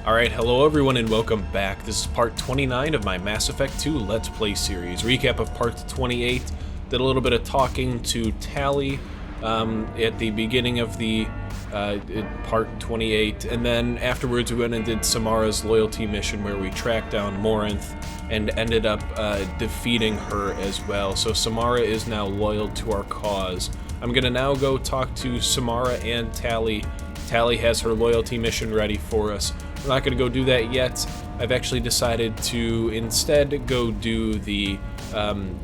Alright, hello everyone and welcome back. This is part 29 of my Mass Effect 2 Let's Play series. Recap of part 28. Did a little bit of talking to Tali at the beginning of the part 28, and then afterwards we went and did Samara's loyalty mission where we tracked down Morinth and ended up defeating her as well. So Samara is now loyal to our cause. I'm gonna now go talk to Samara and Tali. Tali has her loyalty mission ready for us. We're not going to go do that yet. I've actually decided to instead go do the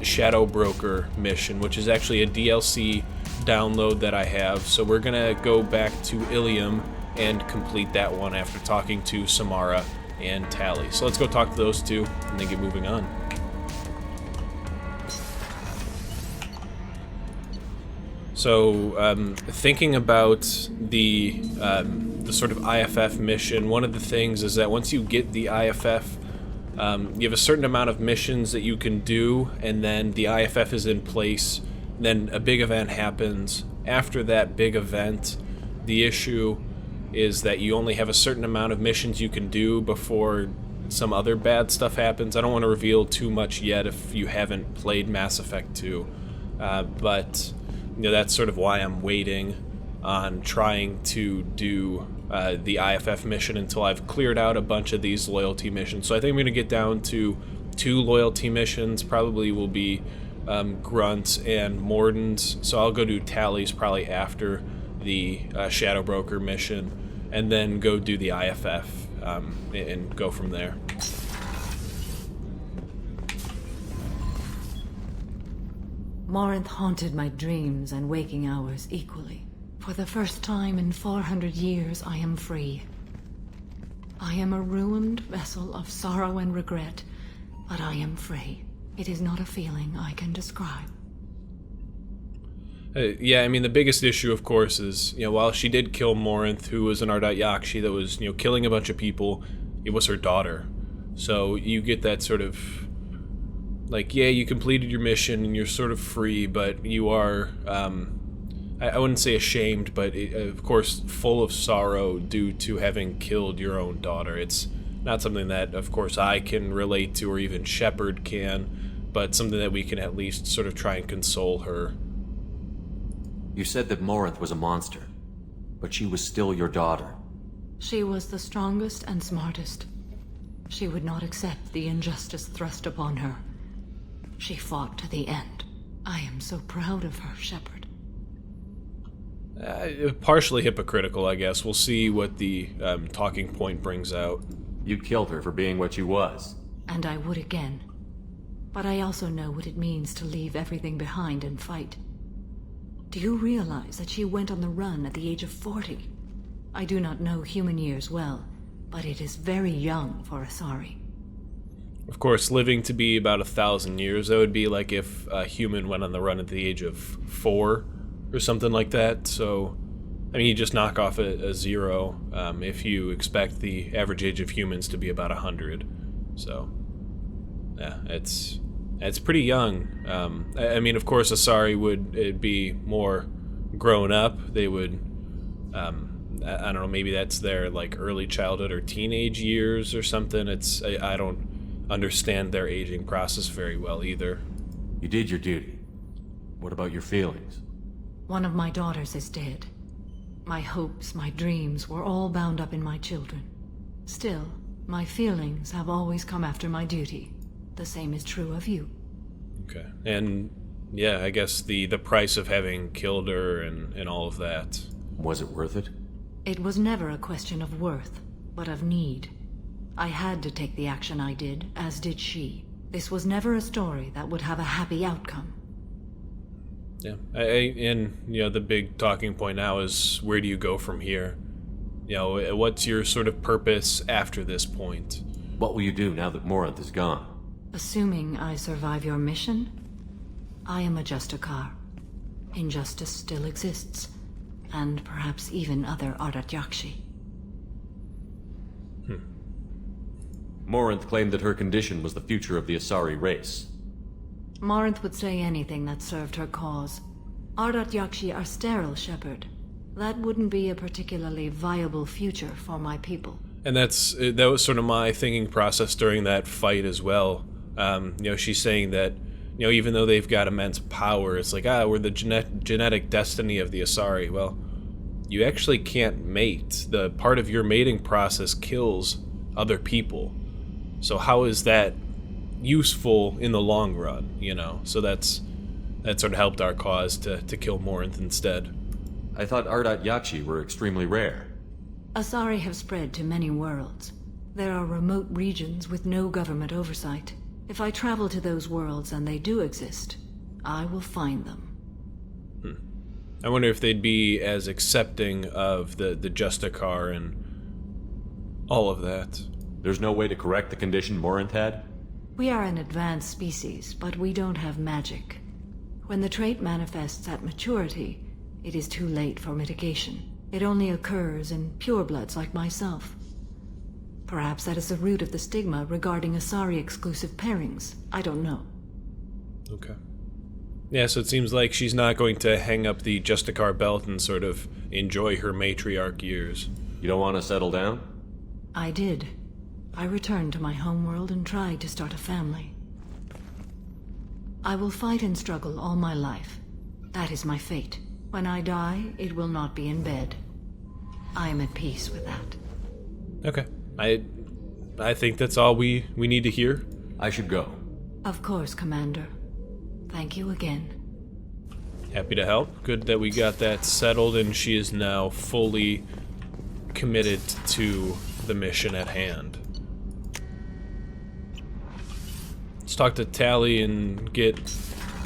Shadow Broker mission, which is actually a DLC download that I have. So we're going to go back to Illium and complete that one after talking to Samara and Tali. So let's go talk to those two and then get moving on. So, thinking about the sort of IFF mission, one of the things is that once you get the IFF, you have a certain amount of missions that you can do, and then the IFF is in place, then a big event happens. After that big event, the issue is that you only have a certain amount of missions you can do before some other bad stuff happens. I don't want to reveal too much yet if you haven't played Mass Effect 2, but you know, that's sort of why I'm waiting on trying to do the IFF mission until I've cleared out a bunch of these loyalty missions. So I think I'm going to get down to 2 loyalty missions. Probably will be Grunt's and Morden's. So I'll go do Tali's probably after the Shadow Broker mission, and then go do the IFF and go from there. Morinth haunted my dreams and waking hours equally. For the first time in 400 years, I am free. I am a ruined vessel of sorrow and regret, but I am free. It is not a feeling I can describe. Yeah, I mean, the biggest issue, of course, is, you know, while she did kill Morinth, who was an Ardat Yakshi that was, you know, killing a bunch of people, it was her daughter. So you get that sort of, like, yeah, you completed your mission and you're sort of free, but you are, I wouldn't say ashamed, but of course full of sorrow due to having killed your own daughter. It's not something that, of course, I can relate to or even Shepard can, but something that we can at least sort of try and console her. You said that Morinth was a monster, but she was still your daughter. She was the strongest and smartest. She would not accept the injustice thrust upon her. She fought to the end. I am so proud of her, Shepard. Partially hypocritical, I guess. We'll see what the talking point brings out. You killed her for being what she was. And I would again. But I also know what it means to leave everything behind and fight. Do you realize that she went on the run at the age of 40? I do not know human years well, but it is very young for Asari. Of course, living to be about 1,000 years, that would be like if a human went on the run at the age of 4 or something like that. So, I mean, you just knock off a 0 if you expect the average age of humans to be about 100. So, yeah, it's pretty young. I mean, of course, Asari would be more grown up. They would, I don't know, maybe that's their like early childhood or teenage years or something. I don't understand their aging process very well either. You did your duty. What about your feelings? One of my daughters is dead. My hopes, my dreams were all bound up in my children. Still, my feelings have always come after my duty. The same is true of you. Okay. And yeah, I guess the price of having killed her and all of that. Was it worth it? It was never a question of worth, but of need. I had to take the action I did, as did she. This was never a story that would have a happy outcome. Yeah, and you know, the big talking point now is, where do you go from here? You know, what's your sort of purpose after this point? What will you do now that Morinth is gone? Assuming I survive your mission, I am a Justicar. Injustice still exists, and perhaps even other Ardat Yakshi. Morinth claimed that her condition was the future of the Asari race. Morinth would say anything that served her cause. Ardat Yakshi are sterile, Shepard. That wouldn't be a particularly viable future for my people. And that was sort of my thinking process during that fight as well. She's saying that, even though they've got immense power, it's like, we're the genetic destiny of the Asari. Well, you actually can't mate. The part of your mating process kills other people. So how is that useful in the long run, So that sort of helped our cause to kill Morinth instead. I thought Ardat Yakshi were extremely rare. Asari have spread to many worlds. There are remote regions with no government oversight. If I travel to those worlds and they do exist, I will find them. I wonder if they'd be as accepting of the Justicar and all of that. There's no way to correct the condition Morinth had? We are an advanced species, but we don't have magic. When the trait manifests at maturity, it is too late for mitigation. It only occurs in purebloods like myself. Perhaps that is the root of the stigma regarding Asari-exclusive pairings. I don't know. Okay. Yeah, so it seems like she's not going to hang up the Justicar belt and sort of enjoy her matriarch years. You don't want to settle down? I did. I returned to my homeworld and tried to start a family. I will fight and struggle all my life. That is my fate. When I die, it will not be in bed. I am at peace with that. Okay. I think that's all we need to hear. I should go. Of course, Commander. Thank you again. Happy to help. Good that we got that settled and she is now fully committed to the mission at hand. Let's talk to Tali and get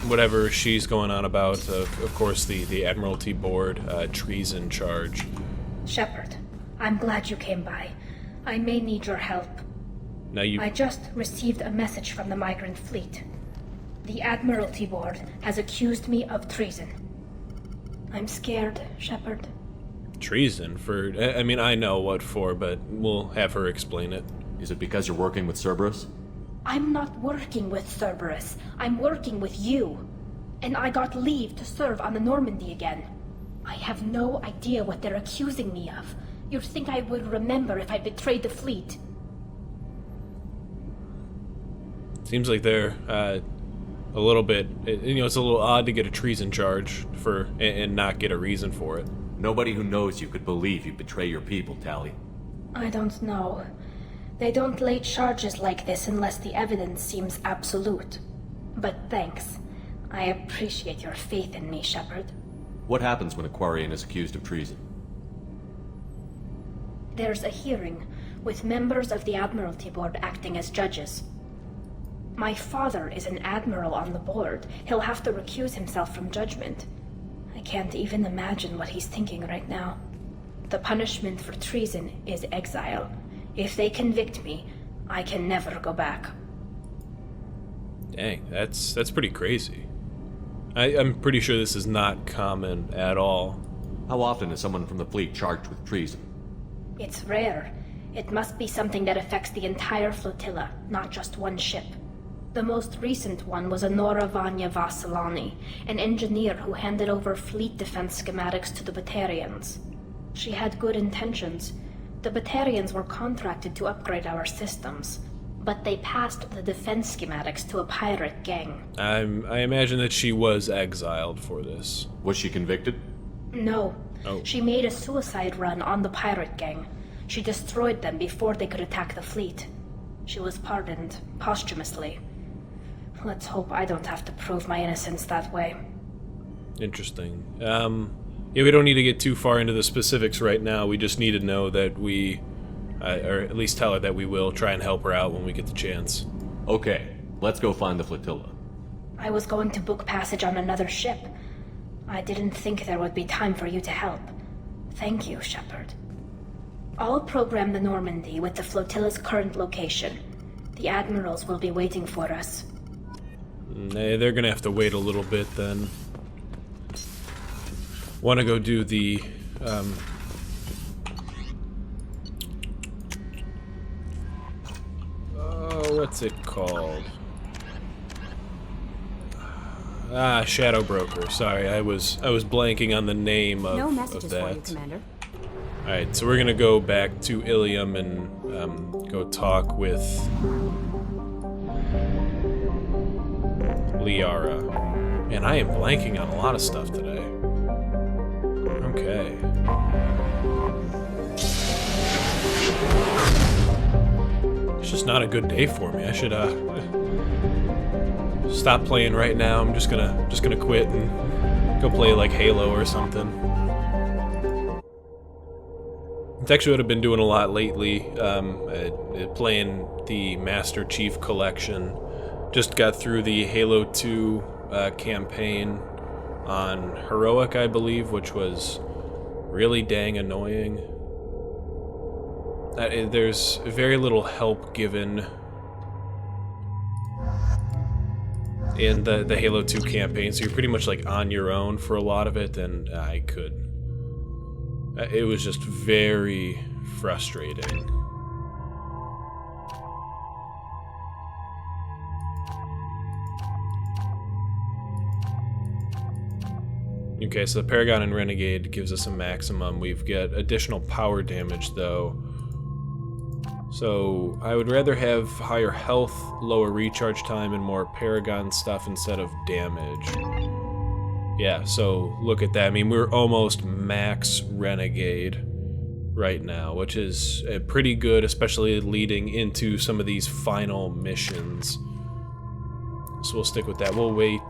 whatever she's going on about. Of course, the Admiralty Board treason charge. Shepard, I'm glad you came by. I may need your help. Now I just received a message from the migrant fleet. The Admiralty Board has accused me of treason. I'm scared, Shepard. Treason? For... I mean, I know what for, but we'll have her explain it. Is it because you're working with Cerberus? I'm not working with Cerberus. I'm working with you. And I got leave to serve on the Normandy again. I have no idea what they're accusing me of. You'd think I would remember if I betrayed the fleet. Seems like they're a little bit... it's a little odd to get a treason charge for and not get a reason for it. Nobody who knows you could believe you betray your people, Tali. I don't know. They don't lay charges like this unless the evidence seems absolute. But thanks. I appreciate your faith in me, Shepard. What happens when a Quarian is accused of treason? There's a hearing, with members of the Admiralty Board acting as judges. My father is an admiral on the board. He'll have to recuse himself from judgment. I can't even imagine what he's thinking right now. The punishment for treason is exile. If they convict me, I can never go back. Dang, that's pretty crazy. I'm pretty sure this is not common at all. How often is someone from the fleet charged with treason? It's rare. It must be something that affects the entire flotilla, not just one ship. The most recent one was Anora Vanya Vasilani, an engineer who handed over fleet defense schematics to the Batarians. She had good intentions. The Batarians were contracted to upgrade our systems, but they passed the defense schematics to a pirate gang. I imagine that she was exiled for this. Was she convicted? No. Oh. She made a suicide run on the pirate gang. She destroyed them before they could attack the fleet. She was pardoned posthumously. Let's hope I don't have to prove my innocence that way. Interesting. Yeah, we don't need to get too far into the specifics right now. We just need to know that we, or at least tell her that we will try and help her out when we get the chance. Okay, let's go find the flotilla. I was going to book passage on another ship. I didn't think there would be time for you to help. Thank you, Shepard. I'll program the Normandy with the flotilla's current location. The admirals will be waiting for us. They're gonna have to wait a little bit then. Want to go do the what's it called? Shadow Broker. Sorry, I was blanking on the name of No messages that. for you, Commander. Alright, so we're gonna go back to Illium and go talk with Liara. Man, I am blanking on a lot of stuff today. Okay. It's just not a good day for me. I should stop playing right now. I'm just gonna quit and go play like Halo or something. It's actually what I've been doing a lot lately. Playing the Master Chief Collection. Just got through the Halo 2 campaign on Heroic, I believe, which was really dang annoying. There's very little help given in the Halo 2 campaign, so you're pretty much like on your own for a lot of it, and it was just very frustrating. Okay, so the Paragon and Renegade gives us a maximum. We've got additional power damage, though. So, I would rather have higher health, lower recharge time, and more Paragon stuff instead of damage. Yeah, so look at that. I mean, we're almost max Renegade right now, which is pretty good, especially leading into some of these final missions. So we'll stick with that. We'll wait.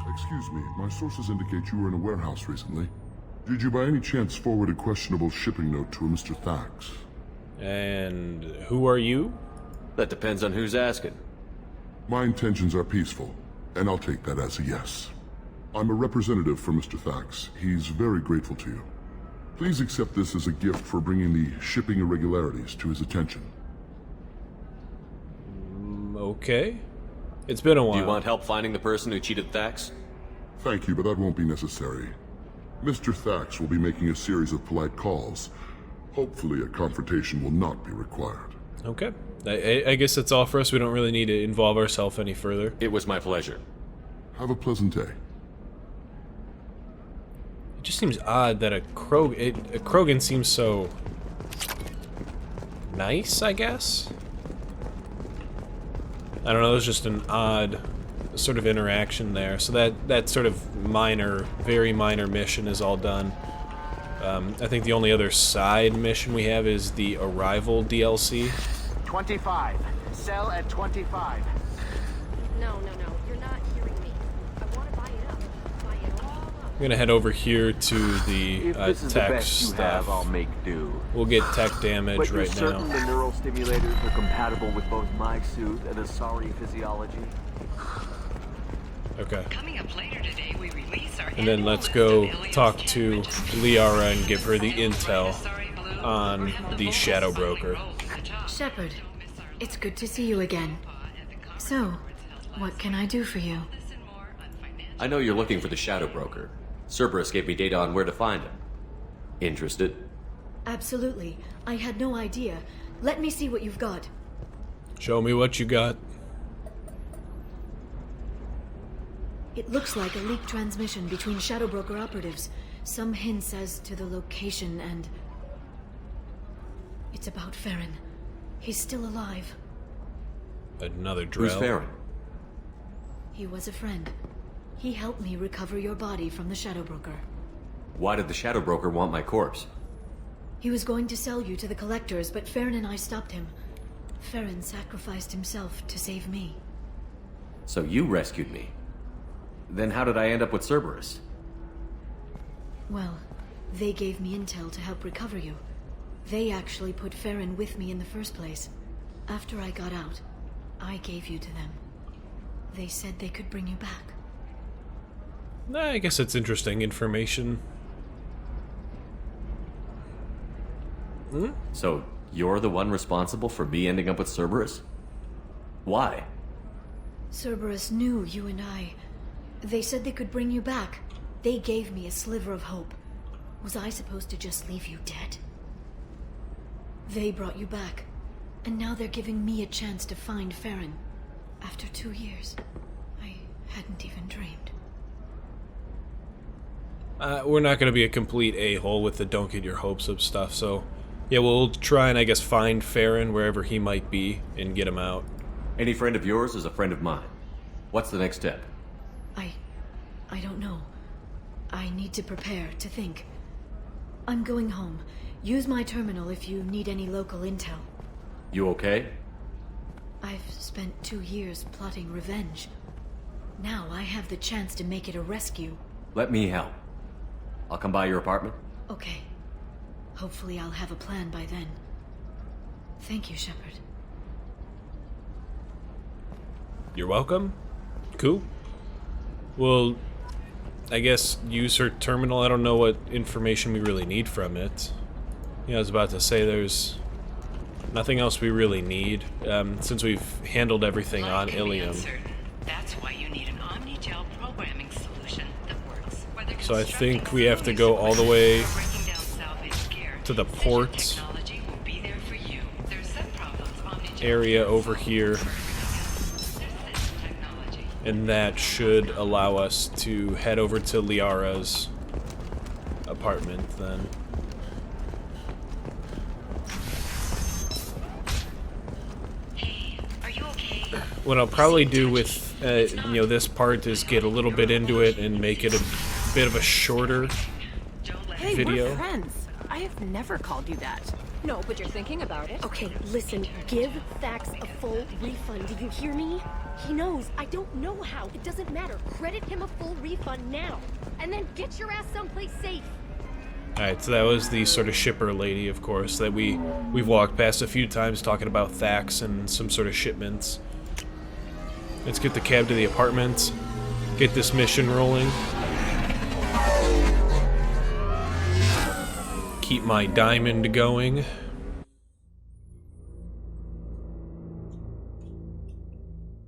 Excuse me, my sources indicate you were in a warehouse recently. Did you by any chance forward a questionable shipping note to a Mr. Thax? And who are you? That depends on who's asking. My intentions are peaceful, and I'll take that as a yes. I'm a representative for Mr. Thax. He's very grateful to you. Please accept this as a gift for bringing the shipping irregularities to his attention. Okay. It's been a while. Do you want help finding the person who cheated Thax? Thank you, but that won't be necessary. Mr. Thax will be making a series of polite calls. Hopefully a confrontation will not be required. Okay. I guess that's all for us. We don't really need to involve ourselves any further. It was my pleasure. Have a pleasant day. It just seems odd that a Krogan seems so nice, I guess? I don't know, it was just an odd sort of interaction there. So that sort of minor, very minor mission is all done. I think the only other side mission we have is the Arrival DLC. 25. Sell at 25. No, you're not hearing me. I want to buy it up. Buy it all up. I'm gonna head over here to the If this is the tech best you stuff. have, I'll make do. We'll get tech damage But you're right certain now. the neural stimulators are compatible with both my suit and Asari physiology? Okay. Coming up later today, we release our And then let's go talk to Liara and give her the intel on the Shadow Broker. Shepard, it's good to see you again. So, what can I do for you? I know you're looking for the Shadow Broker. Cerberus gave me data on where to find him. Interested? Absolutely. I had no idea. Let me see what you've got. Show me what you got. It looks like a leaked transmission between Shadow Broker operatives. Some hints as to the location and... It's about Farron. He's still alive. Another Drell. Who's Farron? He was a friend. He helped me recover your body from the Shadow Broker. Why did the Shadow Broker want my corpse? He was going to sell you to the Collectors, but Farron and I stopped him. Farron sacrificed himself to save me. So you rescued me. Then how did I end up with Cerberus? Well, they gave me intel to help recover you. They actually put Farron with me in the first place. After I got out, I gave you to them. They said they could bring you back. I guess it's interesting information. So you're the one responsible for me ending up with Cerberus? Why? Cerberus knew you and I. They said they could bring you back. They gave me a sliver of hope. Was I supposed to just leave you dead? They brought you back, and now they're giving me a chance to find Farron. After 2 years, I hadn't even dreamed. We're not going to be a complete a-hole with the don't get your hopes up stuff, so yeah, we'll try and I guess find Farron wherever he might be and get him out. Any friend of yours is a friend of mine. What's the next step? I don't know. I need to prepare, to think. I'm going home. Use my terminal if you need any local intel. You okay? I've spent 2 years plotting revenge. Now I have the chance to make it a rescue. Let me help. I'll come by your apartment. Okay. Hopefully I'll have a plan by then. Thank you, Shepard. You're welcome. Cool. Well, I guess use her terminal. I don't know what information we really need from it. Yeah, I was about to say there's nothing else we really need, since we've handled everything on Illium. That's why you need an Omnigel programming solution that works. So I think we have to go all the way to the port area over here. And that should allow us to head over to Liara's apartment then. Hey, are you okay? What I'll probably do with you know, this part is get a little bit into it and make it a bit of a shorter video. We're friends. I have never called you that. No, but you're thinking about it. Okay, listen. Give Thax a full refund. Do you hear me? He knows. I don't know how. It doesn't matter. Credit him a full refund now. And then get your ass someplace safe. Alright, so that was the sort of shipper lady, of course, that we've walked past a few times talking about Thax and some sort of shipments. Let's get the cab to the apartment, get this mission rolling. Keep my diamond going.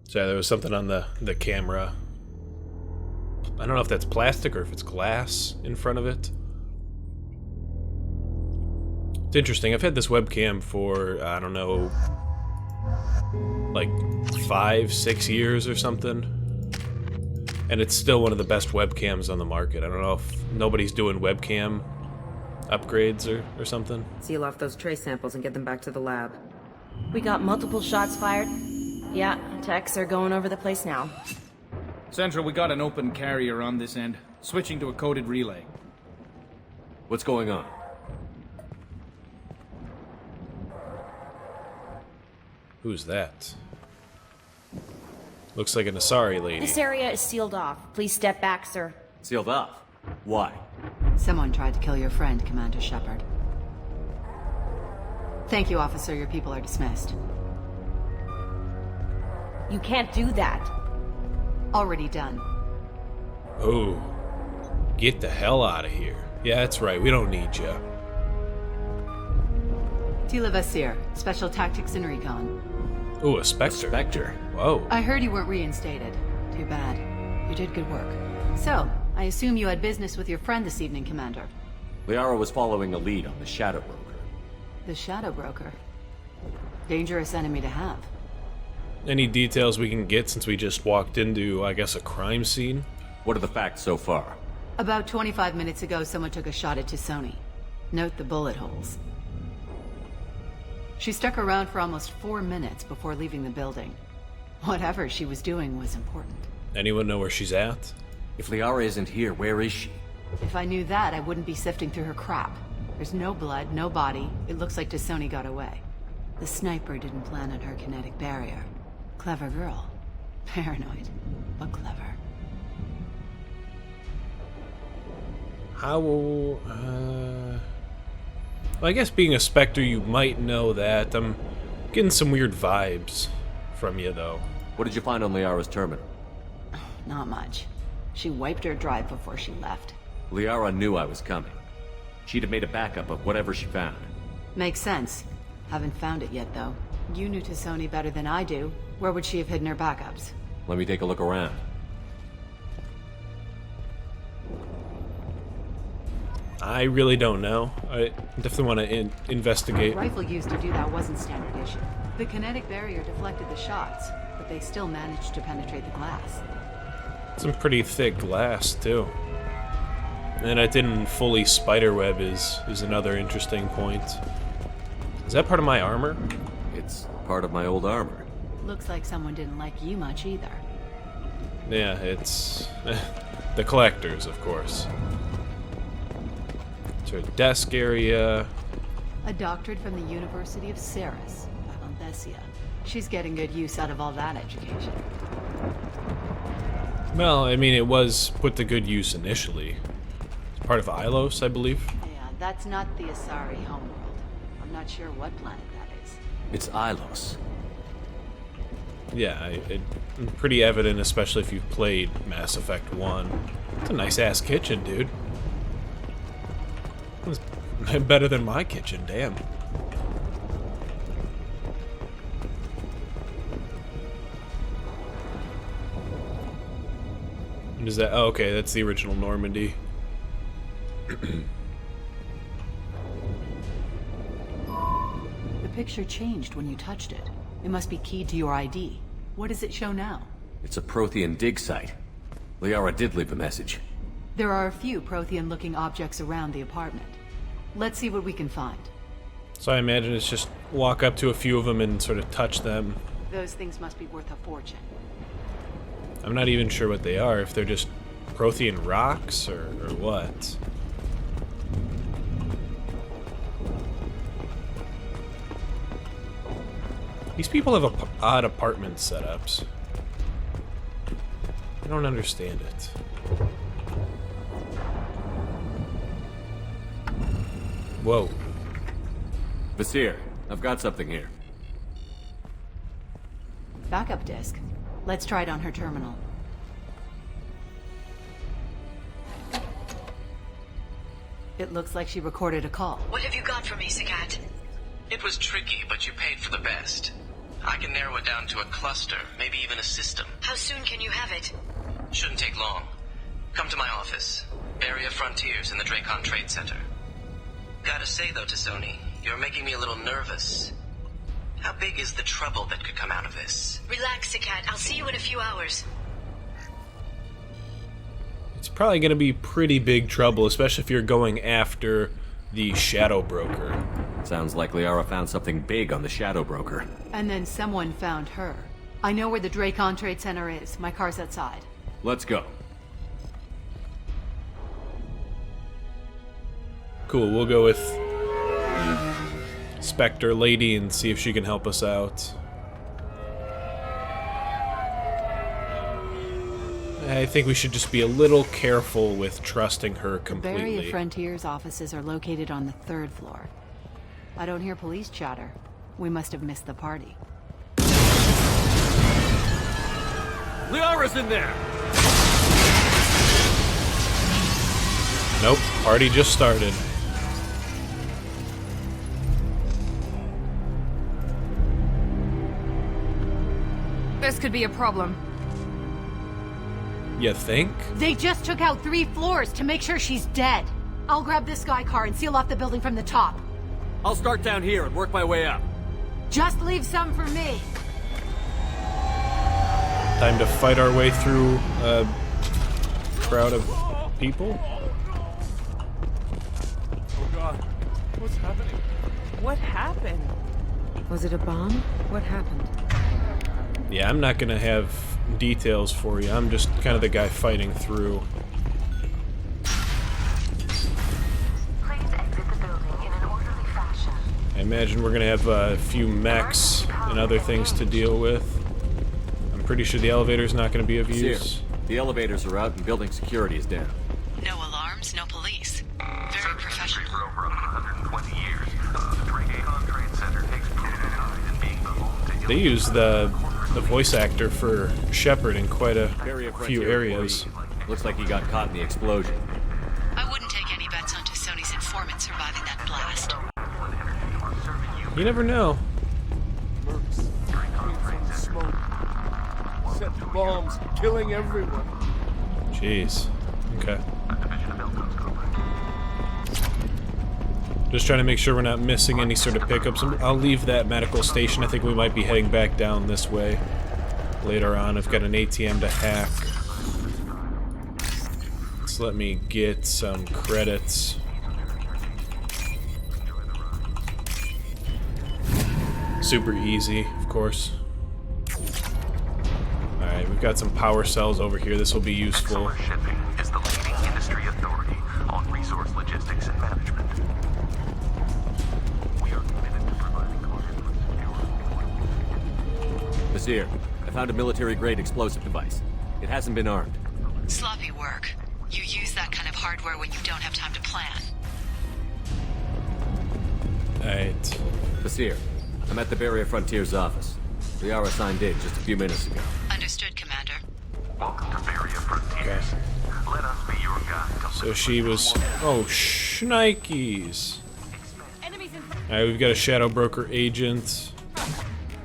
So there was something on the camera. I don't know if that's plastic or if it's glass in front of it. It's interesting. I've had this webcam for, I don't know, like 5-6 years or something. And it's still one of the best webcams on the market. I don't know if nobody's doing webcam upgrades or something. Seal off those trace samples and get them back to the lab. We got multiple shots fired. Yeah, techs are going over the place now. Central, we got an open carrier on this end. Switching to a coded relay. What's going on? Who's that? Looks like an Asari lady. This area is sealed off. Please step back, sir. Sealed off? Why? Someone tried to kill your friend, Commander Shepard. Thank you, officer. Your people are dismissed. You can't do that. Already done. Oh. Get the hell out of here. Yeah, that's right. We don't need you. Tila Vasir, Special Tactics and Recon. Ooh, a Spectre. Spectre? Whoa. I heard you weren't reinstated. Too bad. You did good work. So, I assume you had business with your friend this evening, Commander. Liara was following a lead on the Shadow Broker. The Shadow Broker. Dangerous enemy to have. Any details we can get since we just walked into, I guess, a crime scene? What are the facts so far? About 25 minutes ago, someone took a shot at T'Soni. Note the bullet holes. She stuck around for almost 4 minutes before leaving the building. Whatever she was doing was important. Anyone know where she's at? If Liara isn't here, where is she? If I knew that, I wouldn't be sifting through her crap. There's no blood, no body. It looks like T'Soni got away. The sniper didn't plan on her kinetic barrier. Clever girl. Paranoid, but clever. How will, well, I guess being a Spectre, you might know that. I'm getting some weird vibes from you, though. What did you find on Liara's terminal? Not much. She wiped her drive before she left. Liara knew I was coming. She'd have made a backup of whatever she found. Makes sense. Haven't found it yet, though. You knew T'Soni better than I do. Where would she have hidden her backups? Let me take a look around. I really don't know. I definitely want to investigate. The rifle used to do that wasn't standard issue. The kinetic barrier deflected the shots, but they still managed to penetrate the glass. Some pretty thick glass, too. And it didn't fully spiderweb is another interesting point. Is that part of my armor? It's part of my old armor. Looks like someone didn't like you much either. Yeah, it's the collectors, of course. Sort of desk area. A doctorate from the University of Ceres, Avanthesia. She's getting good use out of all that education. Well, I mean, it was put to good use initially. It's part of Ilos, I believe. Yeah, that's not the Asari homeworld. I'm not sure what planet that is. It's Ilos. Yeah, it's pretty evident, especially if you've played Mass Effect 1. It's a nice-ass kitchen, dude. It's better than my kitchen, damn. What is that? Oh, okay, that's the original Normandy. The picture changed when you touched it. It must be keyed to your ID. What does it show now? It's a Prothean dig site. Liara did leave a message. There are a few Prothean-looking objects around the apartment. Let's see what we can find. So I imagine it's just walk up to a few of them and sort of touch them. Those things must be worth a fortune. I'm not even sure what they are, if they're just Prothean rocks or what. These people have odd apartment setups. I don't understand it. Whoa. Vasir, I've got something here. Backup disk. Let's try it on her terminal. It looks like she recorded a call. What have you got for me, Sagat? It was tricky, but you paid for the best. I can narrow it down to a cluster, maybe even a system. How soon can you have it? Shouldn't take long. Come to my office. Area Frontiers in the Dracon Trade Center. Gotta say though to Sony, you're making me a little nervous. How big is the trouble that could come out of this? Relax, Sagat. I'll see you in a few hours. It's probably going to be pretty big trouble, especially if you're going after the Shadow Broker. Sounds like Liara found something big on the Shadow Broker. And then someone found her. I know where the Dracon Trade Center is. My car's outside. Let's go. Cool, we'll go with Spectre Lady and see if she can help us out. I think we should just be a little careful with trusting her completely. The Barrier Frontiers offices are located on the 3rd floor. I don't hear police chatter. We must have missed the party. Liara's in there! Nope, party just started. This could be a problem. You think? They just took out 3 floors to make sure she's dead. I'll grab this Sky car and seal off the building from the top. I'll start down here and work my way up. Just leave some for me. Time to fight our way through a crowd of people? Oh god, what's happening? What happened? Was it a bomb? What happened? Yeah, I'm not gonna have details for you. I'm just kind of the guy fighting through. I imagine we're gonna have a few mechs and other things to deal with. I'm pretty sure the elevator's not gonna be of use. The elevators are out and building security is down. No alarms, no police. Very professional. For over 120 years, the Renegade Trade Center takes pride in being the home to They use the voice actor for Shepard in quite a few areas. Looks like he got caught in the explosion. I wouldn't take any bets onto Sony's informant surviving that blast. You never know. Mercs, from smoke, set bombs, killing everyone. Jeez. Okay. Just trying to make sure we're not missing any sort of pickups. I'll leave that medical station. I think we might be heading back down this way later on. I've got an ATM to hack. Let's Just let me get some credits. Super easy, of course. Alright, we've got some power cells over here. This will be useful. Shipping is the leading industry authority on resource logistics and management. We are committed to providing clients with secure. Vizier, I found a military-grade explosive device. It hasn't been armed. Sloppy work. You use that kind of hardware when you don't have time to plan. Alright. Vizier, I'm at the Barrier Frontier's office. Liara signed in just a few minutes ago. Understood, Commander. Welcome to Barrier Frontiers. Let us be your guide. So she was... Oh, shnikes. Alright, we've got a Shadow Broker agent.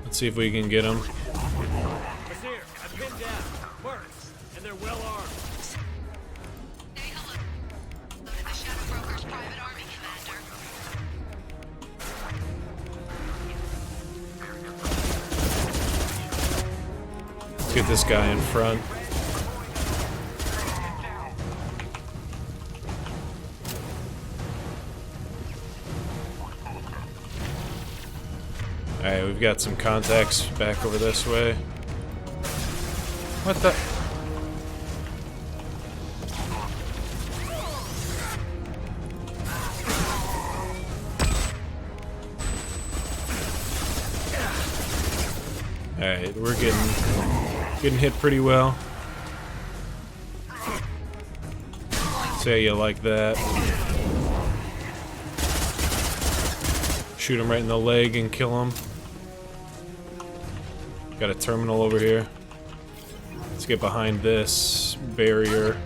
Let's see if we can get him. Vizier, I've pinned down. Works. And they're well armed. The Shadow Broker's private army, Commander. Let's get this guy in front. Alright, we've got some contacts back over this way. What the? Alright, we're getting hit pretty well. Say you like that. Shoot him right in the leg and kill him. Got a terminal over here. Let's get behind this barrier.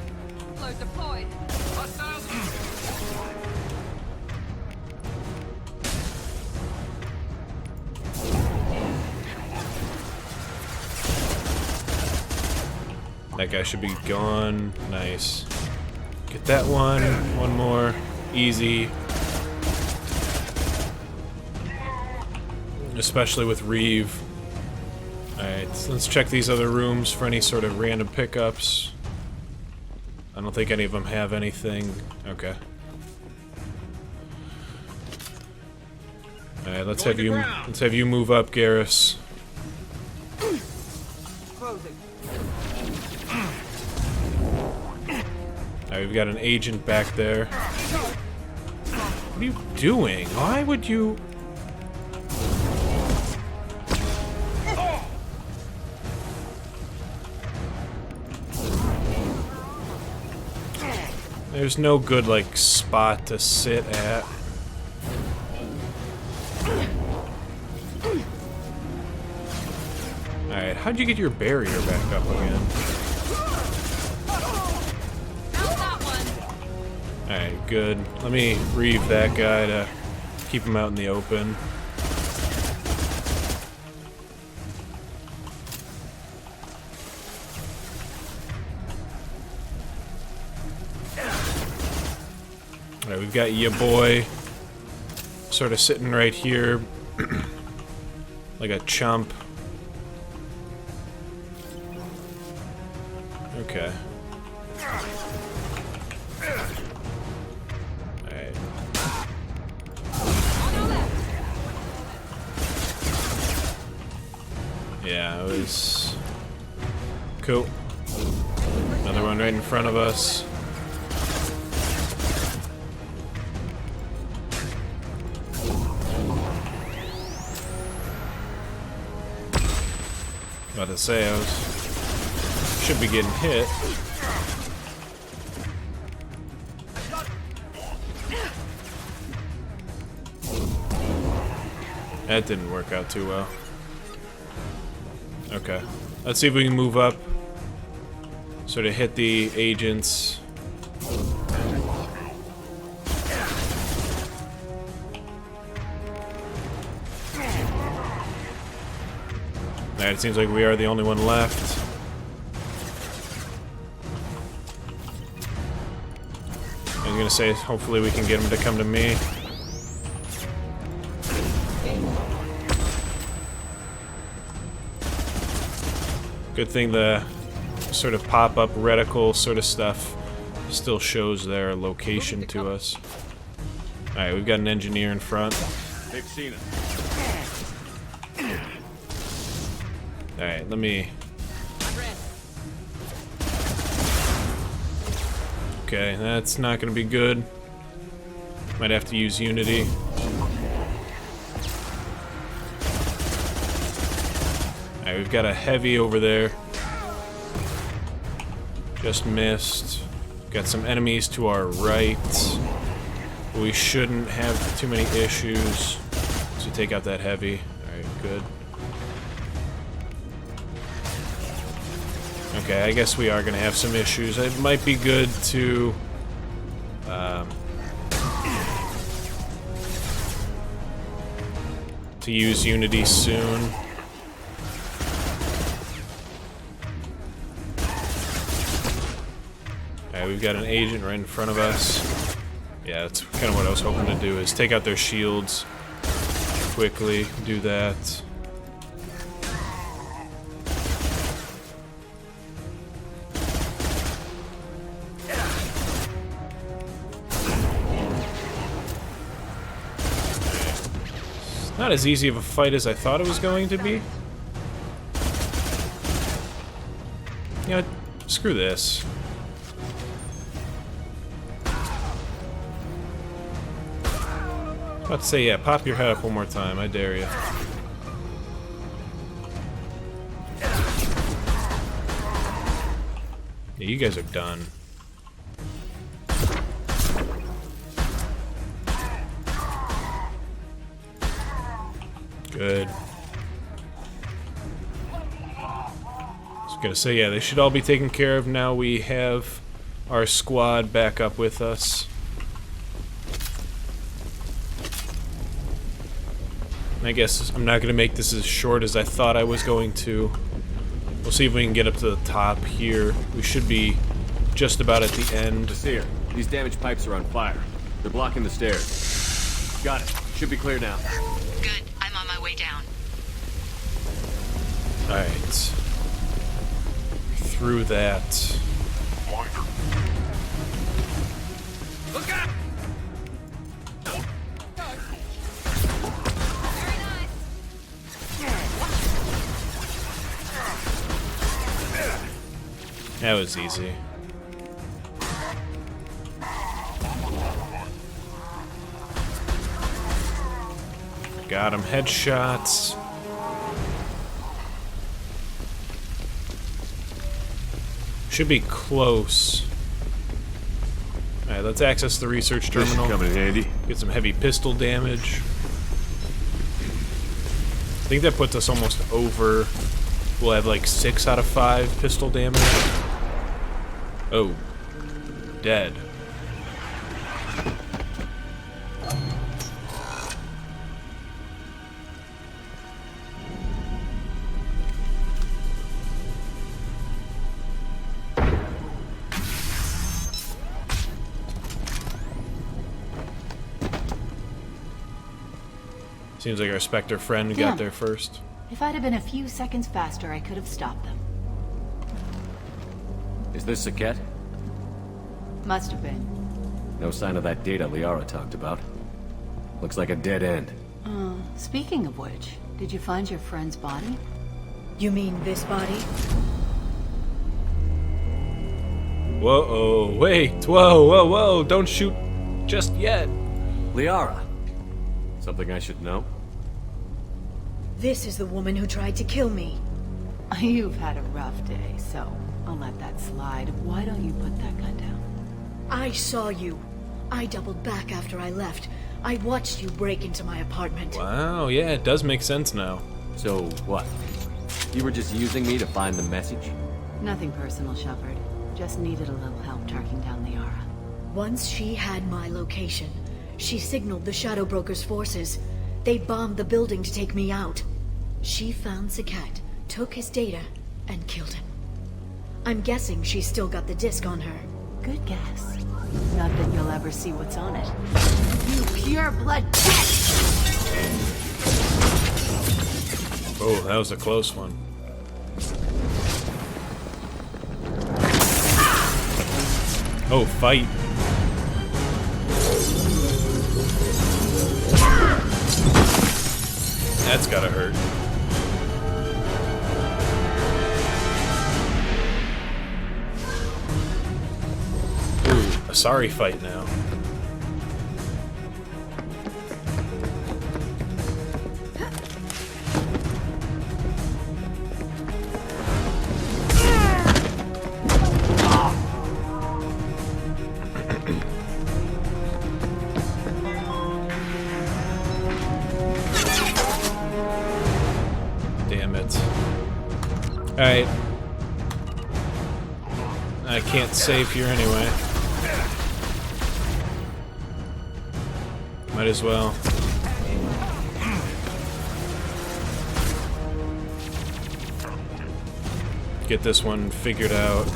That guy should be gone. Nice. Get that one. One more. Easy. Especially with Reeve. Alright, so let's check these other rooms for any sort of random pickups. I don't think any of them have anything. Okay. Alright, let's have you move up, Garrus. Alright, we've got an agent back there. What are you doing? Why would you... There's no good, like, spot to sit at. Alright, how'd you get your barrier back up again? Alright, good. Let me reeve that guy to keep him out in the open. Alright, we've got ya boy sort of sitting right here like a chump. Okay. Alright. Yeah, it was cool. Another one right in front of us. About to say, should be getting hit. That didn't work out too well. Okay. Let's see if we can move up. Sort of hit the agents. It seems like we are the only one left. I was gonna say, hopefully we can get him to come to me. Good thing the sort of pop-up reticle sort of stuff still shows their location to us. Alright, we've got an engineer in front. They've seen it. Alright, let me... Okay, that's not gonna be good. Might have to use Unity. Alright, we've got a heavy over there. Just missed. Got some enemies to our right. We shouldn't have too many issues. So take out that heavy. Alright, good. Okay, I guess we are gonna have some issues. It might be good to use Unity soon. Alright, we've got an agent right in front of us. Yeah, that's kind of what I was hoping to do, is take out their shields quickly, do that. Not as easy of a fight as I thought it was going to be. You know, screw this. About to say, yeah, pop your head up one more time, I dare you. Yeah, you guys are done. Good. I was gonna say, yeah, they should all be taken care of now. We have our squad back up with us. I guess I'm not gonna make this as short as I thought I was going to. We'll see if we can get up to the top here. We should be just about at the end. Here, these damaged pipes are on fire. They're blocking the stairs. Got it. Should be clear now. Good. I'm on my way down. Alright. Through that. Look out! That was easy. Got him. Headshots. Should be close. Alright, let's access the research terminal. Coming in handy. Get some heavy pistol damage. I think that puts us almost over. We'll have like 6 out of 5 pistol damage. Oh. Dead. Seems like our Spectre friend got there first. If I'd have been a few seconds faster, I could have stopped them. Is this Saket? Must have been. No sign of that data Liara talked about. Looks like a dead end. Speaking of which, did you find your friend's body? You mean this body? Whoa, wait, whoa, don't shoot just yet. Liara. Something I should know? This is the woman who tried to kill me. You've had a rough day, so I'll let that slide. Why don't you put that gun down? I saw you. I doubled back after I left. I watched you break into my apartment. Wow, yeah, it does make sense now. So, what? You were just using me to find the message? Nothing personal, Shepard. Just needed a little help tracking down Liara. Once she had my location, she signaled the Shadow Broker's forces. They bombed the building to take me out. She found Saket, took his data, and killed him. I'm guessing she's still got the disc on her. Good guess. Not that you'll ever see what's on it. You pure blood bitch! Oh, that was a close one. Oh, fight. That's gotta hurt. Ooh, a sorry fight now. Damn it. Alright. I can't save here anyway. Might as well. Get this one figured out.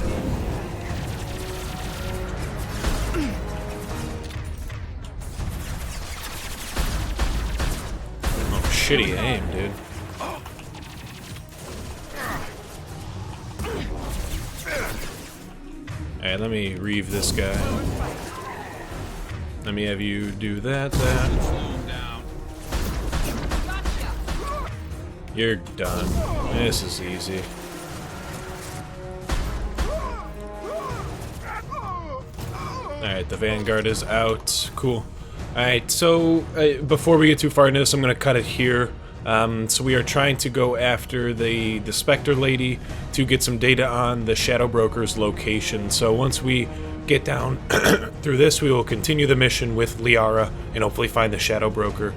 Oh, shitty aim, dude. Alright, let me reeve this guy. Let me have you do that. You're done. This is easy. Alright, the Vanguard is out. Cool. Alright, so before we get too far into this, I'm going to cut it here. So we are trying to go after the Spectre lady to get some data on the Shadow Broker's location. So once we get down through this, we will continue the mission with Liara and hopefully find the Shadow Broker.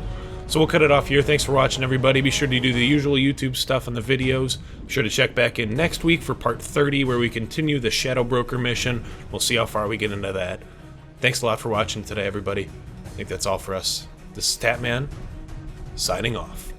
So we'll cut it off here. Thanks for watching, everybody. Be sure to do the usual YouTube stuff on the videos. Be sure to check back in next week for part 30, where we continue the Shadow Broker mission. We'll see how far we get into that. Thanks a lot for watching today, everybody. I think that's all for us. This is Tatman, signing off.